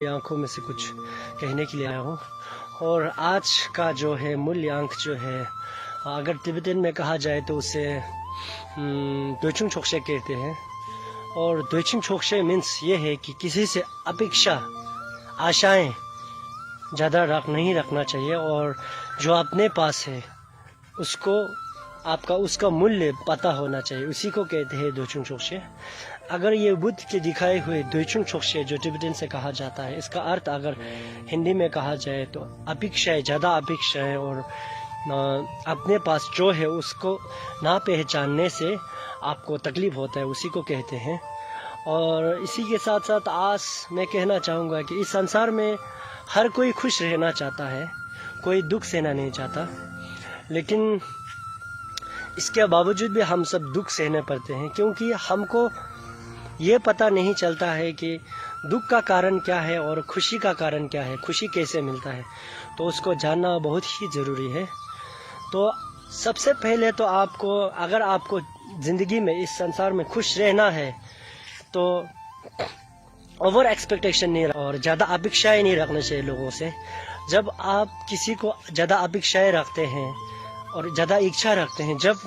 आंखों में से कुछ कहने के लिए आया हूँ। और आज का जो है मूल्यांक जो है, अगर तिब्बतन में कहा जाए तो उसे दोइचुंग छोकशे कहते हैं। और दोइचुंग छोकशे मीन्स ये है कि किसी से अपेक्षा आशाएं ज़्यादा नहीं रखना चाहिए, और जो अपने पास है उसको उसका मूल्य पता होना चाहिए, उसी को कहते हैं दोइचुंग छोकशे। अगर ये बुद्ध के दिखाए हुए दोइचुंग छोकशे जो तिब्बतन से कहा जाता है, इसका अर्थ अगर हिंदी में कहा जाए तो अपेक्षाएं, ज़्यादा अपेक्षाएं और अपने पास जो है उसको ना पहचानने से आपको तकलीफ होता है, उसी को कहते हैं। और इसी के साथ साथ आज मैं कहना चाहूँगा कि इस संसार में हर कोई खुश रहना चाहता है, कोई दुख सहना नहीं चाहता, लेकिन इसके बावजूद भी हम सब दुख सहने पड़ते हैं, क्योंकि हमको ये पता नहीं चलता है कि दुख का कारण क्या है और खुशी का कारण क्या है, खुशी कैसे मिलता है। तो उसको जानना बहुत ही ज़रूरी है। तो सबसे पहले तो अगर आपको ज़िंदगी में, इस संसार में खुश रहना है तो ओवर एक्सपेक्टेशन नहीं और ज़्यादा अपेक्षाएं नहीं रखना चाहिए लोगों से। जब आप किसी को ज़्यादा अपेक्षाएं रखते हैं और ज़्यादा इच्छा रखते हैं, जब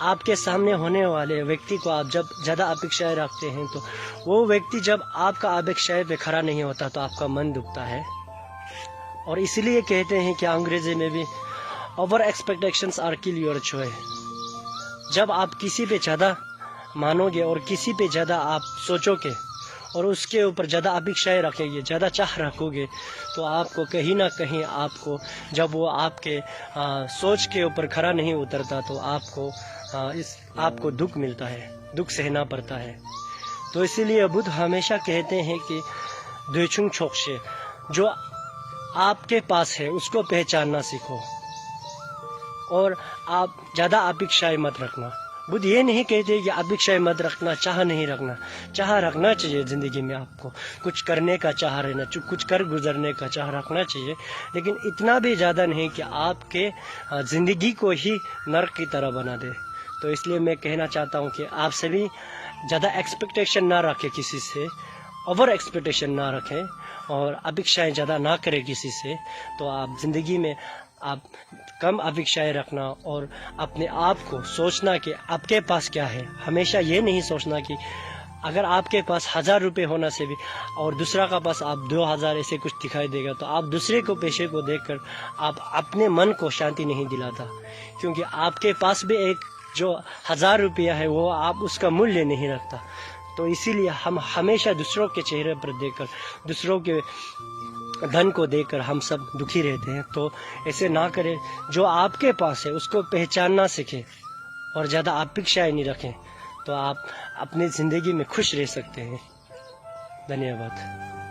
आपके सामने होने वाले व्यक्ति को आप जब ज़्यादा अपेक्षाएं रखते हैं, तो वो व्यक्ति जब आपका अपेक्षाएं पे खरा नहीं होता तो आपका मन दुखता है। और इसलिए कहते हैं कि अंग्रेजी में भी over expectations are kill your joy. जब आप किसी पे ज़्यादा मानोगे और किसी पे ज़्यादा आप सोचोगे और उसके ऊपर ज़्यादा अपेक्षाएं रखेंगे, ज़्यादा चाह रखोगे, तो आपको कहीं ना कहीं जब वो आपके सोच के ऊपर खरा नहीं उतरता तो आपको दुख मिलता है, दुख सहना पड़ता है। तो इसीलिए बुद्ध हमेशा कहते हैं कि दोइचुंग छोकशे, जो आपके पास है उसको पहचानना सीखो और आप ज़्यादा अपेक्षाएं मत रखना। बुद्ध ये नहीं कहते कि अपेक्षाएं मत रखना, चाह नहीं रखना। चाह रखना चाहिए ज़िंदगी में, आपको कुछ करने का चाह रहना, कुछ कर गुजरने का चाह रखना चाहिए, लेकिन इतना भी ज़्यादा नहीं कि आपके ज़िंदगी को ही नर्क की तरह बना दे। तो इसलिए मैं कहना चाहता हूँ कि आप सभी ज़्यादा एक्सपेक्टेशन ना रखें किसी से, ओवर एक्सपेक्टेशन ना रखें और अपेक्षाएं ज़्यादा ना करें किसी से। तो आप ज़िंदगी में आप कम अपेक्षाएं रखना और अपने आप को सोचना कि आपके पास क्या है। हमेशा ये नहीं सोचना कि अगर आपके पास 1000 रुपये होना से भी और दूसरा का पास आप 2000 ऐसे कुछ दिखाई देगा, तो आप दूसरे को पैसे को देखकर आप अपने मन को शांति नहीं दिलाता, क्योंकि आपके पास भी एक जो 1000 रुपया है वो आप उसका मूल्य नहीं रखता। तो इसीलिए हम हमेशा दूसरों के चेहरे पर देखकर, दूसरों के धन को देखकर हम सब दुखी रहते हैं। तो ऐसे ना करें, जो आपके पास है उसको पहचानना सीखें और ज़्यादा अपेक्षाएं नहीं रखें, तो आप अपनी ज़िंदगी में खुश रह सकते हैं। धन्यवाद।